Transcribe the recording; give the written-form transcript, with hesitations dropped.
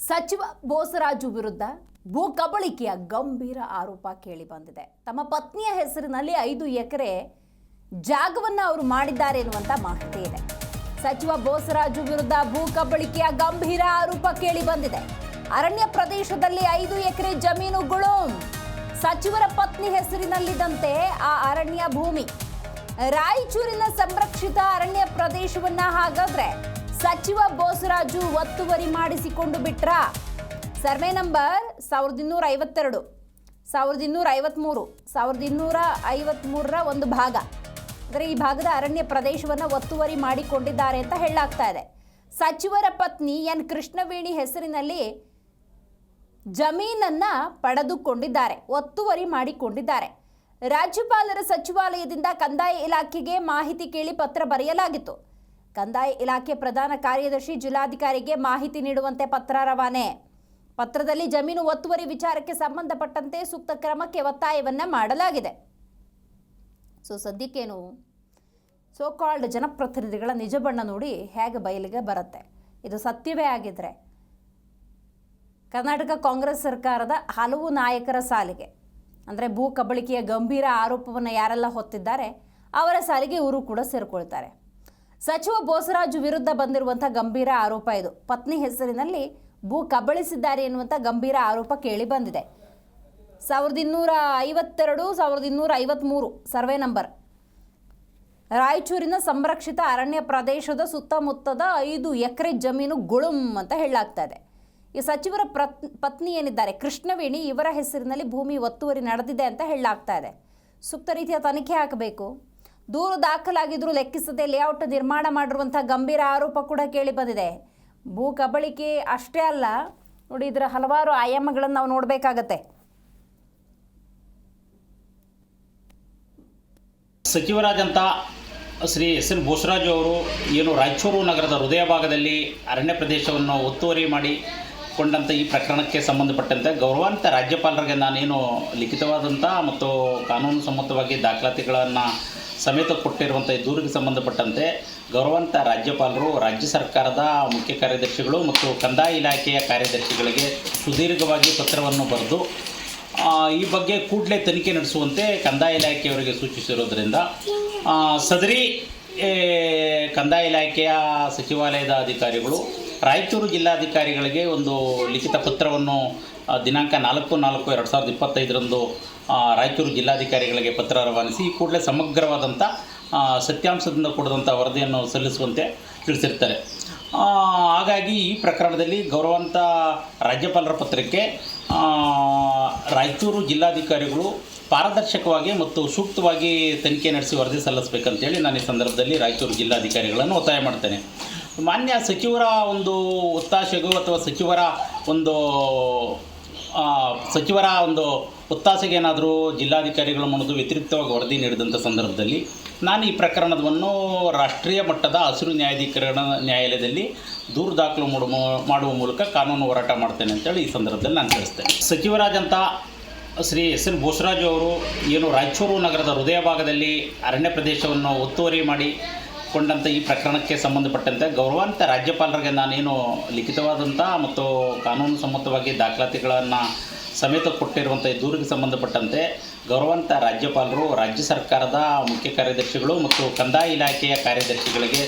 ಸಚಿವ ಬೋಸರಾಜು ವಿರುದ್ಧ ಭೂ ಕಬಳಿಕೆಯ ಗಂಭೀರ ಆರೋಪ ಕೇಳಿ ಬಂದಿದೆ. ತಮ್ಮ ಪತ್ನಿಯ ಹೆಸರಿನಲ್ಲಿ 5 ಎಕರೆ ಜಾಗವನ್ನು ಅವರು ಮಾಡಿದ್ದಾರೆ ಎನ್ನುವಂತ ಮಾಹಿತಿ ಇದೆ. ಸಚಿವ ಬೋಸರಾಜು ವಿರುದ್ಧ ಭೂ ಕಬಳಿಕೆಯ ಗಂಭೀರ ಆರೋಪ ಕೇಳಿ ಬಂದಿದೆ. ಅರಣ್ಯ ಪ್ರದೇಶದಲ್ಲಿ 5 ಎಕರೆ ಜಮೀನುಗಳು ಸಚಿವರ ಪತ್ನಿ ಹೆಸರಿನಲ್ಲಿದ್ದಂತೆ ಆ ಅರಣ್ಯ ಭೂಮಿ ರಾಯಚೂರಿನ ಸಂರಕ್ಷಿತ ಅರಣ್ಯ ಪ್ರದೇಶವನ್ನ ಹಾಗಾದ್ರೆ ಸಚಿವ ಬೋಸರಾಜು ಒತ್ತುವರಿ ಮಾಡಿಸಿಕೊಂಡು ಬಿಟ್ರ. ಸರ್ವೆ ನಂಬರ್ 1252, 1253, 1253ರ ಒಂದು ಭಾಗ, ಅಂದರೆ ಈ ಭಾಗದ ಅರಣ್ಯ ಪ್ರದೇಶವನ್ನು ಒತ್ತುವರಿ ಮಾಡಿಕೊಂಡಿದ್ದಾರೆ ಅಂತ ಹೇಳಲಾಗ್ತಾ ಇದೆ. ಸಚಿವರ ಪತ್ನಿ ಎನ್ ಕೃಷ್ಣವೇಣಿ ಹೆಸರಿನಲ್ಲಿ ಜಮೀನನ್ನ ಪಡೆದುಕೊಂಡಿದ್ದಾರೆ, ಒತ್ತುವರಿ ಮಾಡಿಕೊಂಡಿದ್ದಾರೆ. ರಾಜ್ಯಪಾಲರ ಸಚಿವಾಲಯದಿಂದ ಕಂದಾಯ ಇಲಾಖೆಗೆ ಮಾಹಿತಿ ಕೇಳಿ ಪತ್ರ ಬರೆಯಲಾಗಿತ್ತು. ಕಂದಾಯ ಇಲಾಖೆ ಪ್ರಧಾನ ಕಾರ್ಯದರ್ಶಿ ಜಿಲ್ಲಾಧಿಕಾರಿಗೆ ಮಾಹಿತಿ ನೀಡುವಂತೆ ಪತ್ರ ರವಾನೆ. ಪತ್ರದಲ್ಲಿ ಜಮೀನು ಒತ್ತುವರಿ ವಿಚಾರಕ್ಕೆ ಸಂಬಂಧಪಟ್ಟಂತೆ ಸೂಕ್ತ ಕ್ರಮಕ್ಕೆ ಒತ್ತಾಯವನ್ನ ಮಾಡಲಾಗಿದೆ. ಸದ್ಯಕ್ಕೇನು ಸೋ ಕಾಲ್ಡ್ ಜನಪ್ರತಿನಿಧಿಗಳ ನಿಜ ಬಣ್ಣ ನೋಡಿ ಹೇಗೆ ಬಯಲಿಗೆ ಬರುತ್ತೆ. ಇದು ಸತ್ಯವೇ ಆಗಿದ್ರೆ ಕರ್ನಾಟಕ ಕಾಂಗ್ರೆಸ್ ಸರ್ಕಾರದ ಹಲವು ನಾಯಕರ ಸಾಲಿಗೆ, ಅಂದರೆ ಭೂ ಕಬಳಿಕೆಯ ಗಂಭೀರ ಆರೋಪವನ್ನು ಯಾರೆಲ್ಲ ಹೊತ್ತಿದ್ದಾರೆ ಅವರ ಸಾಲಿಗೆ ಇವರು ಕೂಡ ಸೇರಿಕೊಳ್ತಾರೆ. ಸಚಿವ ಬೋಸರಾಜು ವಿರುದ್ಧ ಬಂದಿರುವಂಥ ಗಂಭೀರ ಆರೋಪ ಇದು. ಪತ್ನಿ ಹೆಸರಿನಲ್ಲಿ ಭೂ ಕಬಳಿಸಿದ್ದಾರೆ ಎನ್ನುವಂಥ ಗಂಭೀರ ಆರೋಪ ಕೇಳಿ ಬಂದಿದೆ. 1252, 1253 ಸರ್ವೆ ನಂಬರ್ ರಾಯಚೂರಿನ ಸಂರಕ್ಷಿತ ಅರಣ್ಯ ಪ್ರದೇಶದ ಸುತ್ತಮುತ್ತದ 5 ಎಕರೆ ಜಮೀನು ಗುಳುಂ ಅಂತ ಹೇಳಲಾಗ್ತಾ ಇದೆ. ಈ ಸಚಿವರ ಪತ್ನಿ ಏನಿದ್ದಾರೆ ಕೃಷ್ಣವೇಣಿ, ಇವರ ಹೆಸರಿನಲ್ಲಿ ಭೂಮಿ ಒತ್ತುವರಿ ನಡೆದಿದೆ ಅಂತ ಹೇಳಲಾಗ್ತಾ ಇದೆ. ಸೂಕ್ತ ರೀತಿಯ ತನಿಖೆ ಹಾಕಬೇಕು. ದೂರು ದಾಖಲಾಗಿದ್ರೂ ಲೆಕ್ಕಿಸದೆ ಲೇಔಟ್ ನಿರ್ಮಾಣ ಮಾಡಿರುವಂಥ ಗಂಭೀರ ಆರೋಪ ಕೂಡ ಕೇಳಿ ಬಂದಿದೆ. ಭೂ ಕಬಳಿಕೆ ಅಷ್ಟೇ ಅಲ್ಲ ನೋಡಿ, ಇದರ ಹಲವಾರು ಆಯಾಮಗಳನ್ನು ನಾವು ನೋಡಬೇಕಾಗತ್ತೆ. ಸಚಿವರಾದಂಥ ಶ್ರೀ ಎಸ್ ಎನ್ ಬೋಸರಾಜು ಅವರು ಏನು ರಾಯಚೂರು ನಗರದ ಹೃದಯ ಭಾಗದಲ್ಲಿ ಅರಣ್ಯ ಪ್ರದೇಶವನ್ನು ಒತ್ತುವರಿ ಮಾಡಿಕೊಂಡಂಥ ಈ ಪ್ರಕರಣಕ್ಕೆ ಸಂಬಂಧಪಟ್ಟಂತೆ ಗೌರವಾನ್ವಿತ ರಾಜ್ಯಪಾಲರಿಗೆ ನಾನೇನು ಲಿಖಿತವಾದಂಥ ಮತ್ತು ಕಾನೂನು ಸಮ್ಮತವಾಗಿ ದಾಖಲಾತಿಗಳನ್ನು ಸಮೇತ ಕೊಟ್ಟಿರುವಂಥ ಈ ದೂರಿಗೆ ಸಂಬಂಧಪಟ್ಟಂತೆ ಗೌರವಾನ್ವಿತ ರಾಜ್ಯಪಾಲರು ರಾಜ್ಯ ಸರ್ಕಾರದ ಮುಖ್ಯ ಕಾರ್ಯದರ್ಶಿಗಳು ಮತ್ತು ಕಂದಾಯ ಇಲಾಖೆಯ ಕಾರ್ಯದರ್ಶಿಗಳಿಗೆ ಸುದೀರ್ಘವಾಗಿ ಪತ್ರವನ್ನು ಬರೆದು ಈ ಬಗ್ಗೆ ಕೂಡಲೇ ತನಿಖೆ ನಡೆಸುವಂತೆ ಕಂದಾಯ ಇಲಾಖೆಯವರಿಗೆ ಸೂಚಿಸಿರೋದರಿಂದ ಸದರಿ ಕಂದಾಯ ಇಲಾಖೆಯ ಸಚಿವಾಲಯದ ಅಧಿಕಾರಿಗಳು ರಾಯಚೂರು ಜಿಲ್ಲಾಧಿಕಾರಿಗಳಿಗೆ ಒಂದು ಲಿಖಿತ ಪತ್ರವನ್ನು ದಿನಾಂಕ 4/4/2025ರಂದು ರಾಯಚೂರು ಜಿಲ್ಲಾಧಿಕಾರಿಗಳಿಗೆ ಪತ್ರ ರವಾನಿಸಿ ಕೂಡಲೇ ಸಮಗ್ರವಾದಂಥ ಸತ್ಯಾಂಶದಿಂದ ಕೂಡಿದಂಥ ವರದಿಯನ್ನು ಸಲ್ಲಿಸುವಂತೆ ತಿಳಿಸಿರ್ತಾರೆ. ಹಾಗಾಗಿ ಈ ಪ್ರಕರಣದಲ್ಲಿ ಗೌರವಾನ್ವಿತ ರಾಜ್ಯಪಾಲರ ಪತ್ರಕ್ಕೆ ರಾಯಚೂರು ಜಿಲ್ಲಾಧಿಕಾರಿಗಳು ಪಾರದರ್ಶಕವಾಗಿ ಮತ್ತು ಸೂಕ್ತವಾಗಿ ತನಿಖೆ ನಡೆಸಿ ವರದಿ ಸಲ್ಲಿಸಬೇಕಂತೇಳಿ ನಾನು ಈ ಸಂದರ್ಭದಲ್ಲಿ ರಾಯಚೂರು ಜಿಲ್ಲಾಧಿಕಾರಿಗಳನ್ನು ಒತ್ತಾಯ ಮಾಡ್ತೇನೆ. ಮಾನ್ಯ ಸಚಿವರ ಒಂದು ಒತ್ತಾಸೆಗೂ ಅಥವಾ ಸಚಿವರ ಒಂದು ಒತ್ತಾಸೆಗೆ ಏನಾದರೂ ಜಿಲ್ಲಾಧಿಕಾರಿಗಳು ಮಾಡೋದು ವ್ಯತಿರಿಕ್ತವಾಗಿ ವರದಿ ನೀಡಿದಂಥ ಸಂದರ್ಭದಲ್ಲಿ ನಾನು ಈ ಪ್ರಕರಣವನ್ನು ರಾಷ್ಟ್ರೀಯ ಮಟ್ಟದ ಹಸಿರು ನ್ಯಾಯಾಧೀಕರಣ ನ್ಯಾಯಾಲಯದಲ್ಲಿ ದೂರು ದಾಖಲು ಮಾಡುವ ಮೂಲಕ ಕಾನೂನು ಹೋರಾಟ ಮಾಡ್ತೇನೆ ಅಂತೇಳಿ ಈ ಸಂದರ್ಭದಲ್ಲಿ ನಾನು ತಿಳಿಸ್ತೇನೆ. ಸಚಿವರಾದಂಥ ಶ್ರೀ ಎಸ್ ಎನ್ ಬೋಸರಾಜು ಅವರು ಏನು ರಾಯಚೂರು ನಗರದ ಹೃದಯ ಭಾಗದಲ್ಲಿ ಅರಣ್ಯ ಪ್ರದೇಶವನ್ನು ಒತ್ತುವರಿ ಮಾಡಿಕೊಂಡಂಥ ಈ ಪ್ರಕರಣಕ್ಕೆ ಸಂಬಂಧಪಟ್ಟಂತೆ ಗೌರವಾನ್ವಿತ ರಾಜ್ಯಪಾಲರಿಗೆ ನಾನೇನು ಲಿಖಿತವಾದಂಥ ಮತ್ತು ಕಾನೂನು ಸಮ್ಮತವಾಗಿ ದಾಖಲಾತಿಗಳನ್ನು ಸಮೇತ ಕೊಟ್ಟಿರುವಂಥ ಈ ದೂರಿಗೆ ಸಂಬಂಧಪಟ್ಟಂತೆ ಗೌರವಾನ್ವಿತ ರಾಜ್ಯಪಾಲರು ರಾಜ್ಯ ಸರ್ಕಾರದ ಮುಖ್ಯ ಕಾರ್ಯದರ್ಶಿಗಳು ಮತ್ತು ಕಂದಾಯ ಇಲಾಖೆಯ ಕಾರ್ಯದರ್ಶಿಗಳಿಗೆ